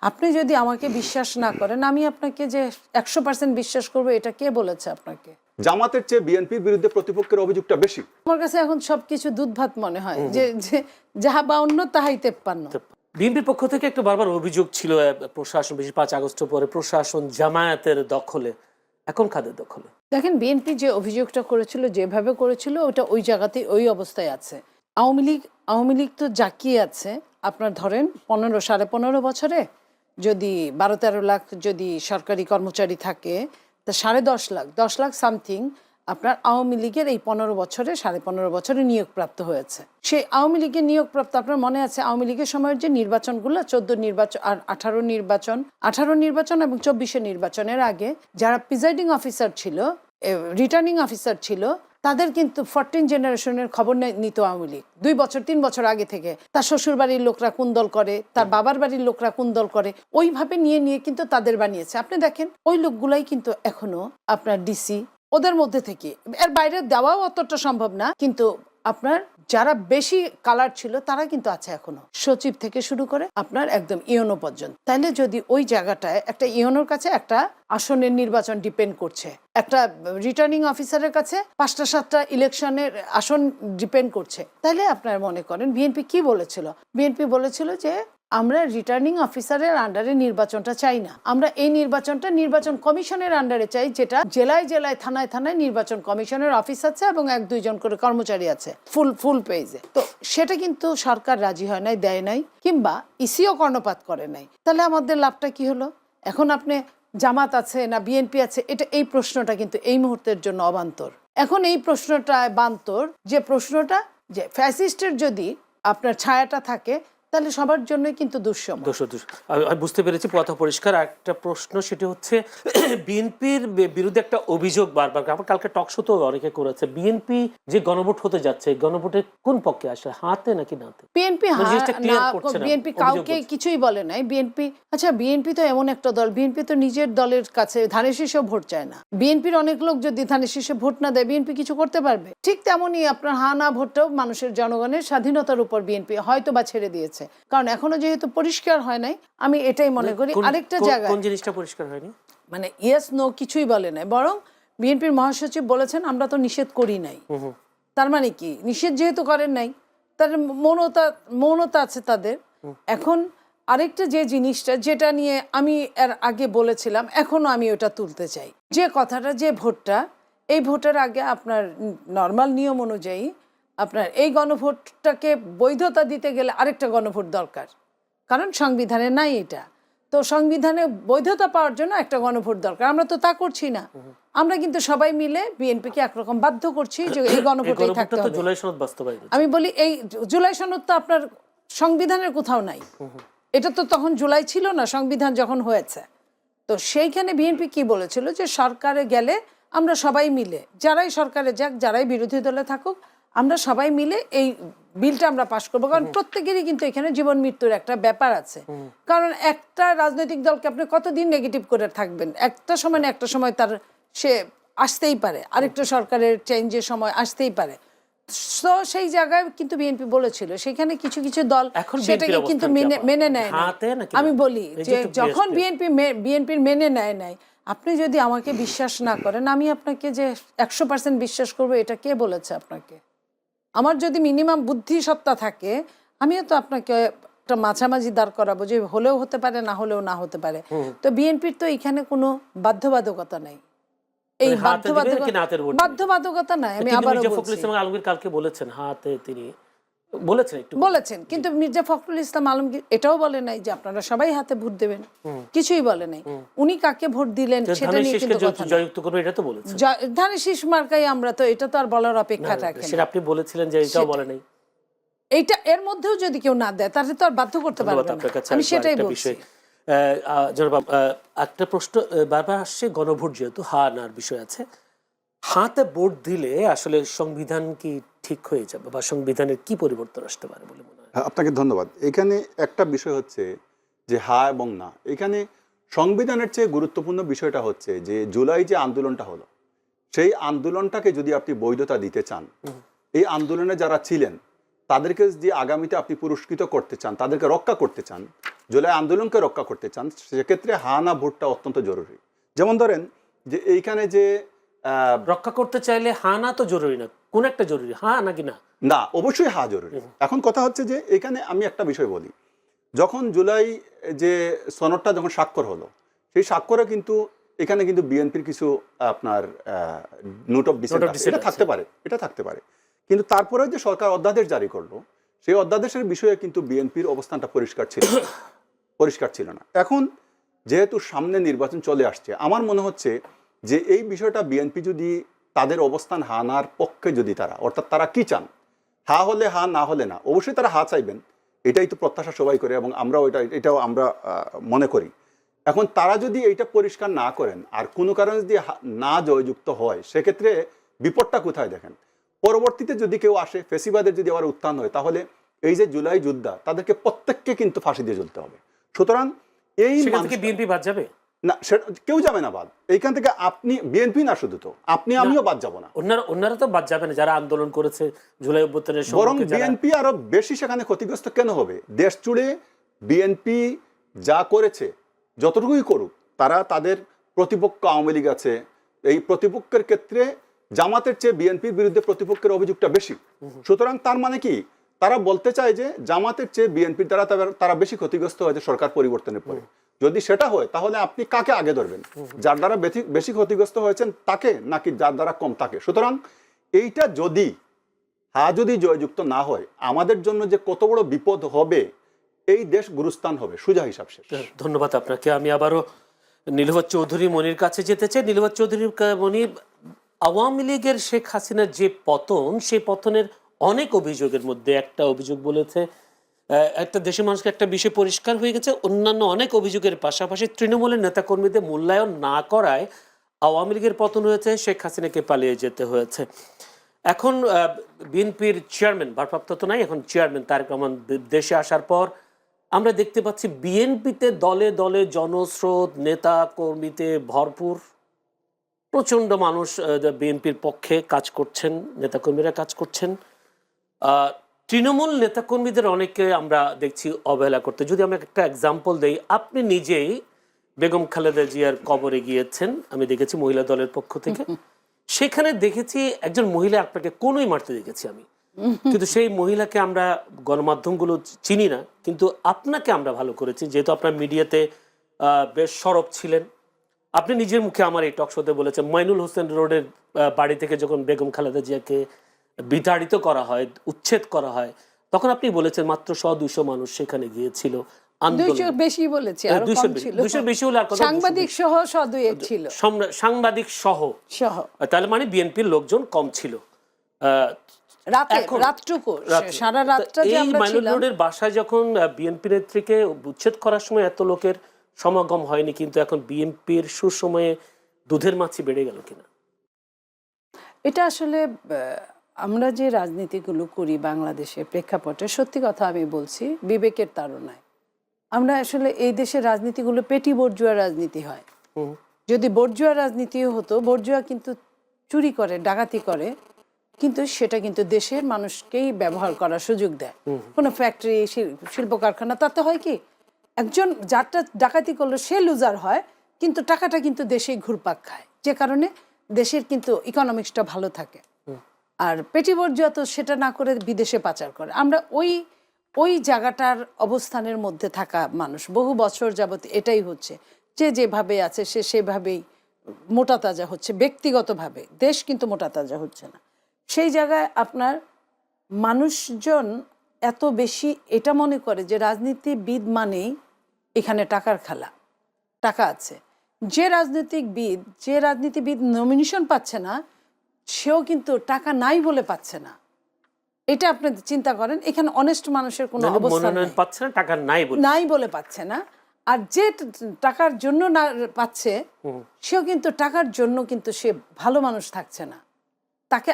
আপনি যদি আমাকে বিশ্বাস না করেন, আমি আপনাকে যে 100% বিশ্বাস করবো, এটা কে বলেছে আপনাকে? জামাতের চেয়ে বিএনপির বিরুদ্ধে প্রতিপক্ষের অভিযোগটা বেশি। আমার কাছে এখন সবকিছু দুধ ভাত মনে হয়, যে যাহা বাউন্ন তাহাই 53। বিএনপির পক্ষ থেকে একটা বারবার অভিযোগ ছিল প্রশাসন, বিশেষ 5 আগস্ট পরে প্রশাসন জামায়াতের দখলে, এখন কাদের দখলে? দেখেন, বিএনপি যে অভিযোগটা করেছিল, যেভাবে করেছিল, ওটা ওই জায়গাতেই ওই অবস্থায় আছে। আওয়ামী লীগ তো জাকিয়ে আছে। আপনার ধরেন 15-15.5 বছরে যদি 12-13 লাখ যদি সরকারি কর্মচারী থাকে, তা 10.5 লাখ সামথিং আপনার আওয়ামী লীগের এই 15 বছরে 15.5 বছরে নিয়োগপ্রাপ্ত হয়েছে। সেই আওয়ামী লীগের নিয়োগপ্রাপ্ত, আপনার মনে আছে আওয়ামী লীগের সময়ের যে নির্বাচনগুলো, 14 নির্বাচন আর 18 নির্বাচন এবং 24 নির্বাচনের আগে যারা প্রিজাইডিং অফিসার ছিল, রিটার্নিং অফিসার ছিল, তাদের কিন্তু 14 জেনারেশনের খবর নিত আওয়ামী লীগ 2 বছর 3 বছর আগে থেকে। তার শ্বশুর বাড়ির লোকরা কোন দল করে, তার বাবার বাড়ির লোকরা কোন দল করে, ওইভাবে নিয়ে কিন্তু তাদের বানিয়েছে। আপনি দেখেন, ওই লোকগুলাই কিন্তু এখনো আপনার ডিসি, ওদের মধ্যে থেকে, এর বাইরে দেওয়াও অতটা সম্ভব না, কিন্তু আপনার যারা বেশি কালার ছিল তারা কিন্তু আছে এখনো, সচিব থেকে শুরু করে আপনার একদম ইওনো পর্যন্ত। তাইলে যদি ওই জায়গাটায় একটা ইওনোর কাছে একটা আসনের নির্বাচন ডিপেন্ড করছে, একটা রিটার্নিং অফিসারের কাছে 5টা-7টা ইলেকশনের আসন ডিপেন্ড করছে, তাহলে আপনার মনে করেন বিএনপি কি বলেছিল? বিএনপি বলেছিল যে আমরা রিটার্নিং অফিসারের আন্ডারে নির্বাচনটা চাই না, আমরা এই নির্বাচনটা নির্বাচন কমিশনের আন্ডারে চাই, যেটা জেলায় জেলায় থানায় থানায় নির্বাচন কমিশনের অফিস আছে এবং 1-2 জন করে কর্মচারী আছে ফুল পেজে। তো সেটা কিন্তু সরকার রাজি হয় নাই, দেয় নাই, কিংবা ইসিও কর্ণপাত করে নাই। তাহলে আমাদের লাভটা কি হলো? এখন আপনি জামাত আছে না বিএনপি আছে, এই প্রশ্নটা কিন্তু এই মুহূর্তের জন্য অবান্তর। এখন এই প্রশ্নটা বান্তর, যে প্রশ্নটা যে ফ্যাসিস্টের যদি আপনার ছায়াটা থাকে, তাহলে সবার জন্য কিন্তু দুঃসময়। আমি বুঝতে পেরেছি, কথা পরিষ্কার। একটা প্রশ্ন, সেটি হচ্ছে বিএনপির বিরুদ্ধে একটা অভিযোগ বারবার, আবার কালকে টকশোতেও অনেকে করেছে, বিএনপি যে গণভোট হতে যাচ্ছে, গণভোটের কোন পক্ষে আসলে, হাতে নাকি নাতে? বিএনপি কাউকে কিছুই বলে নাই। বিএনপি তো এমন একটা দল, বিএনপি তো নিজের দলের কাছে ধানের শীষেও ভোট চায় না। বিএনপির অনেক লোক যদি ধানের শীষে ভোট না দেয়, বিএনপি কিছু করতে পারবে? ঠিক তেমনই আপনার হা না ভোটটাও মানুষের জনগণের স্বাধীনতার উপর বিএনপি হয়তো বা ছেড়ে দিয়েছে, কারণ এখনো যেহেতু পরিষ্কার হয় নাই। আমি এটাই মনে করি। আরেকটা জায়গায় কোন জিনিসটা পরিষ্কার হয়নি, মানে ইয়েস নো কিছুই বলে নাই, বরং বিএনপির মহাসচিব বলেছেন আমরা তো নিষেধ করি নাই। তার মানে কি, নিষেধ যেহেতু করেন নাই, তাদের মৌনতা আছে তাদের। এখন আরেকটা যে জিনিসটা, যেটা নিয়ে আমি এর আগে বলেছিলাম, এখনো আমি ওটা তুলতে চাই, যে কথাটা, যে ভোটটা, এই ভোটের আগে আপনার নর্মাল নিয়ম অনুযায়ী আপনার এই গণভোটটাকে বৈধতা দিতে গেলে আরেকটা গণভোট দরকার, কারণ সংবিধানে নাই এটা। তো সংবিধানে বৈধতা পাওয়ার জন্য একটা গণভোট দরকার, আমরা তো তা করছি না। আমরা কিন্তু সবাই মিলে বিএনপিকে একরকম বাধ্য করছি যে এই গণভোটেই থাকতে হবে। আমি বলি, এই জুলাই সনদ তো আপনার সংবিধানের কোথাও নাই, এটা তো তখন জুলাই ছিল না, সংবিধান যখন হয়েছে। তো সেইখানে বিএনপি কি বলেছিল, যে সরকারে গেলে আমরা সবাই মিলে, যারাই সরকারে যাক, যারাই বিরোধী দলে থাকুক, আমরা সবাই মিলে এই বিলটা আমরা পাশ করবো, কারণ প্রত্যেকেরই কিন্তু এখানে জীবন মৃত্যুর একটা ব্যাপার আছে। কারণ একটা রাজনৈতিক দলকে আপনি কতদিন নেগেটিভ করে থাকবেন? একটা সময় না একটা সময় তার সে আসতেই পারে, আরেকটা সরকারের চেঞ্জের সময় আসতেই পারে। তো সেই জায়গায় কিন্তু বিএনপি বলেছিল, সেখানে কিছু কিছু দল সেটাকে কিন্তু মেনে নেয় না। আমি বলি যে যখন বিএনপির মেনে নেয় নাই, আপনি যদি আমাকে বিশ্বাস না করেন, আমি আপনাকে যে 100% বিশ্বাস করবো, এটা কে বলেছে আপনাকে? আমার যদি মিনিমাম বুদ্ধি সত্তা থাকে, আমিও তো আপনাকে একটা মাঝামাঝি দাঁড় করাবো, যে হলেও হতে পারে, না হলেও না হতে পারে। তো বিএনপির তো এখানে কোনো বাধ্যবাধকতা নাই, এই বাধ্যবাধকতা নাই। আমি আবার আলমগীর কালকে বলেছেন, হাতে তিনি বলেছেন, কিন্তু মির্জা ফখরুল ইসলাম আলমগীর এটাও বলে নাই যে আপনারা সবাই হাতে ভোট দেবেন, কিছুই বলে নাই। উনি কাকে ভোট দিলেন সেটা নিয়ে কিন্তু কথা জয়যুক্ত করবে, এটা তো বলেছেন। ধানের শীষ মার্কাই আমরা, তো এটা তো আর বলার অপেক্ষা রাখে না। আপনি বলেছিলেন যে এটাও বলে নাই, এইটা এর মধ্যেও যদি কেউ না দেয়, তাহলে তো আর বাধ্য করতে পারবে না। আমি সেটাই বলছি। একটা প্রশ্ন বারবার আসছে, গণভোট যেহেতু হা নার বিষয় আছে, হাতে ভোট দিলে আসলে সংবিধান কি ঠিক হয়ে যাবে, বা সংবিধানের কি পরিবর্তন আসতে পারে বলে মনে হয়? আপনাকে ধন্যবাদ। এখানে একটা বিষয় হচ্ছে যে হা এবং না, এখানে সংবিধানের চেয়ে গুরুত্বপূর্ণ বিষয়টা হচ্ছে যে জুলাই যে আন্দোলনটা হলো, সেই আন্দোলনটাকে যদি আপনি বৈধতা দিতে চান, এই আন্দোলনে যারা ছিলেন তাদেরকে যে আগামীতে আপনি পুরস্কৃত করতে চান, তাদেরকে রক্ষা করতে চান, জুলাই আন্দোলনকে রক্ষা করতে চান, সেক্ষেত্রে হা না ভোটটা অত্যন্ত জরুরি। যেমন ধরেন যে এইখানে যে রক্ষা করতে চাইলে হা না তো জরুরি না, কোন একটা জরুরি, হা নাকি না? না, অবশ্যই হা জরুরি। এখন কথা হচ্ছে যে এখানে আমি একটা বিষয় বলি, যখন জুলাই যে সনদটা যখন স্বাক্ষর হলো, সেই স্বাক্ষরে কিন্তু এখানে কিন্তু বিএনপির কিছু আপনার নোট অফ ডিসেন্ট এটা থাকতে পারে, এটা থাকতে পারে, কিন্তু তারপরে যে সরকার অধ্যাদেশ জারি করলো, সেই অধ্যাদেশের বিষয়ে কিন্তু বিএনপির অবস্থানটা পরিষ্কার ছিল না। এখন যেহেতু সামনে নির্বাচন চলে আসছে, আমার মনে হচ্ছে যে এই বিষয়টা বিএনপি যদি তাদের অবস্থান হানার পক্ষে, যদি তারা, অর্থাৎ তারা কি চান, হা হলে হা, না হলে না, অবশ্যই তারা হা চাইবেন, এটাই তো প্রত্যাশা সবাই করে এবং আমরাও এটাও আমরা মনে করি। এখন তারা যদি এইটা পরিষ্কার না করেন আর কোনো কারণে যদি না জয়যুক্ত হয়, সেক্ষেত্রে বিপদটা কোথায় দেখেন, পরবর্তীতে যদি কেউ আসে, ফেসিবাদের যদি আবার উত্থান হয়, তাহলে এই যে জুলাই যোদ্ধা, তাদেরকে প্রত্যেককে কিন্তু ফাঁসি দিয়ে জ্বলতে হবে। সুতরাং এই বিএনপি বাদ যাবে না, কেউ যাবে না বাদ। এইখান থেকে আপনি বিএনপি না, শুধু তো আপনি আমিও বাদ যাব না, অন্যরা তো বাদ যাবে না যারা আন্দোলন করেছে জুলাই অভ্যুত্থানের সময়। বরং বিএনপি আরো বেশি সেখানে ক্ষতিগ্রস্ত কেন হবে? দেশ জুড়ে বিএনপি যা করেছে, যতটুকুই করুক, তারা তাদের প্রতিপক্ষ আওয়ামী লীগ আছে, এই প্রতিপক্ষের ক্ষেত্রে জামাতের চেয়ে বিএনপির বিরুদ্ধে প্রতিপক্ষের অভিযোগটা বেশি। সুতরাং তার মানে কি, তারা বলতে চায় যে জামাতের চেয়ে বিএনপির দ্বারা তারা বেশি ক্ষতিগ্রস্ত হয়েছে সরকার পরিবর্তনের পরে। যদি সেটা হয়, তাহলে আপনি কাকে আগে ধরবেন, যার দ্বারা বেশি ক্ষতিগ্রস্ত হয়েছেন তাকে, নাকি যার দ্বারা কম তাকে? সুতরাং এইটা যদি জয়যুক্ত না হয়, আমাদের জন্য যে কত বড় বিপদ হবে, এই দেশ গুরুস্থান হবে, সুজা হিসাব শেষ। ধন্যবাদ আপনাকে। আমি আবারও নীলুফার চৌধুরী মনির কাছে যেতে চাই। নীলুফার চৌধুরী মনি, আওয়ামী লীগের শেখ হাসিনার যে পতন, সেই পতনের অনেক অভিযোগের মধ্যে একটা অভিযোগ বলেছে, একটা দেশের মানুষকে একটা বিষয় পরিষ্কার হয়ে গেছে, অন্যান্য অনেক অভিযোগের পাশাপাশি তৃণমূলের নেতাকর্মীদের মূল্যায়ন না করায় আওয়ামী লীগের পতন হয়েছে, শেখ হাসিনাকে পালিয়ে যেতে হয়েছে। এখন বিএনপির চেয়ারম্যান, ভারপ্রাপ্ত তো নাই, এখন চেয়ারম্যান তারেক রহমান দেশে আসার পর আমরা দেখতে পাচ্ছি বিএনপিতে দলে দলে জনস্রোত, নেতা কর্মীতে ভরপুর, প্রচন্ড মানুষ বিএনপির পক্ষে কাজ করছেন, নেতাকর্মীরা কাজ করছেন। তৃণমূল নেতাকর্মীদের অনেকে আমরা দেখছি অবহেলা করতে। যদি আমি একটা এক্সাম্পল দেই, আপনি নিজেই বেগম খালেদা জিয়ার কবরে গিয়েছেন, আমি দেখেছি মহিলা দলের পক্ষ থেকে। সেখানে দেখেছি একজন মহিলা আপনাকে কোনোই মারতে দেখেছি আমি, কিন্তু সেই মহিলাকে আমরা গণমাধ্যমগুলো চিনি না, কিন্তু আপনাকে আমরা ভালো করেছি, যেহেতু আপনার মিডিয়াতে বেশ সরব ছিলেন। আপনি নিজের মুখে আমার এই টক শোতে বলেছেন, মইনুল হোসেন রোডের বাড়ি থেকে যখন বেগম খালেদা জিয়াকে বিতাড়িত করা হয়, উচ্ছেদ করা হয়, তখন আপনি বলেছেন মাত্র 100-200 মানুষ সেখানে গিয়েছিল। বেশি বলেছি, আরো কম ছিল, 200 বেশি হলে আর কথা, সাংবাদিক সহ 100-2 ছিল, সাংবাদিক সহ, তাহলে মানে বিএনপির লোকজন কম ছিল। রাতটুকু সারা রাতটা যে আমরা ছিলাম। রোডের বাসায় যখন বিএনপি নেত্রীকে উচ্ছেদ করার সময় এত লোকের সমাগম হয়নি, কিন্তু এখন বিএনপির সুসময়ে দুধের মাছি বেড়ে গেল কিনা? এটা আসলে আমরা যে রাজনীতিগুলো করি বাংলাদেশের প্রেক্ষাপটে, সত্যি কথা আমি বলছি, বিবেকের তাড়নায় আমরা আসলে এই দেশের রাজনীতিগুলো পেটি বর্জুয়া রাজনীতি হয়। যদি বর্জুয়া রাজনীতিও হতো, বর্জুয়া কিন্তু চুরি করে, ডাকাতি করে, কিন্তু সেটা কিন্তু দেশের মানুষকেই ব্যবহার করার সুযোগ দেয়। কোনো ফ্যাক্টরি, শিল্প কারখানা, তাতে হয় কি, একজন যারটা ডাকাতি করলো সে লুজার হয়, কিন্তু টাকাটা কিন্তু দেশেই ঘুরপাক খায়, যে কারণে দেশের কিন্তু ইকোনমিক্সটা ভালো থাকে। আর পেটি বর্জুয়া তো সেটা না করে বিদেশে পাচার করে। আমরা ওই জায়গাটার অবস্থানের মধ্যে থাকা মানুষ, বহু বছর যাবত এটাই হচ্ছে, যে যেভাবে আছে সে সেভাবেই মোটা তাজা হচ্ছে ব্যক্তিগতভাবে, দেশ কিন্তু মোটা তাজা হচ্ছে না। সেই জায়গায় আপনার মানুষজন এত বেশি এটা মনে করে যে রাজনীতিবিদ মানেই এখানে টাকার খেলা, টাকা আছে। যে রাজনীতিবিদ নমিনেশন পাচ্ছে না, সেও কিন্তু টাকা নাই বলে পাচ্ছে না। এটা আপনি চিন্তা করেন, এখানে অনেস্ট মানুষের কোনো অবস্থান পাচ্ছে না, টাকা নাই বলে পাচ্ছে না। আর যে টাকার জন্য না পাচ্ছে, সেও কিন্তু টাকার জন্য কিন্তু সে ভালো মানুষ থাকছে না, তাকে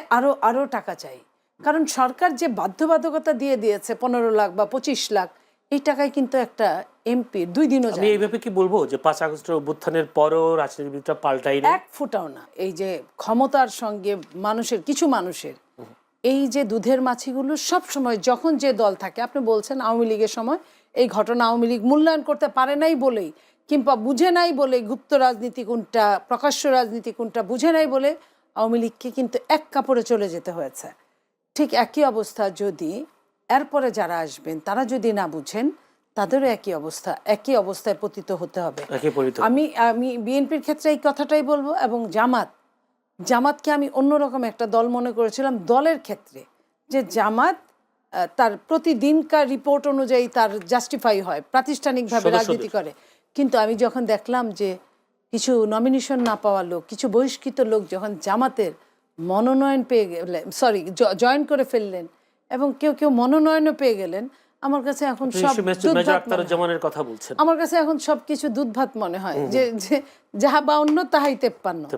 আরো টাকা চাই। কারণ সরকার যে বাধ্যবাধকতা দিয়ে দিয়েছে 15 লাখ বা 25 লাখ, এই টাকায় কিন্তু একটা এমপি 2 দিনও যায়। আমি এইভাবে কি বলবো যে 5 আগস্টের অভ্যুত্থানের পরও রাজনীতিবিদরা পাল্টায়নি, এক ফুটাও না। এই যে ক্ষমতার সঙ্গে কিছু মানুষের এই যে দুধের মাছিগুলো সব সময়, যখন যে দল থাকে, আপনি বলছেন আওয়ামী লীগের সময় এই ঘটনা আওয়ামী লীগ মূল্যায়ন করতে পারে নাই বলেই, কিংবা বুঝে নাই বলে, গুপ্ত রাজনীতি কোনটা প্রকাশ্য রাজনীতি কোনটা বুঝে নাই বলে আওয়ামী লীগকে কিন্তু এক কাপড়ে চলে যেতে হয়েছে। ঠিক একই অবস্থা যদি এরপরে যারা আসবেন তারা যদি না বুঝেন, তাদেরও একই অবস্থায় পতিত হতে হবে। আমি বিএনপির ক্ষেত্রে এই কথাটাই বলবো, এবং জামাতকে আমি অন্যরকম একটা দল মনে করেছিলাম দলের ক্ষেত্রে, যে জামাত তার প্রতিদিনকার রিপোর্ট অনুযায়ী তার জাস্টিফাই হয়, প্রাতিষ্ঠানিকভাবে রাজনীতি করে। কিন্তু আমি যখন দেখলাম যে কিছু নমিনেশন না পাওয়া লোক, কিছু বহিষ্কৃত লোক যখন জামাতের মনোনয়ন পেয়ে গেলেন, জয়েন করে ফেললেন, এবং কেউ কেউ মনোনয়নও পেয়ে গেলেন, আমার কাছে এখন আমার কাছে এখন সবকিছু দুধ ভাত মনে হয়, যে যাহা বা অন্য তাহাই তেপ্পান্ন।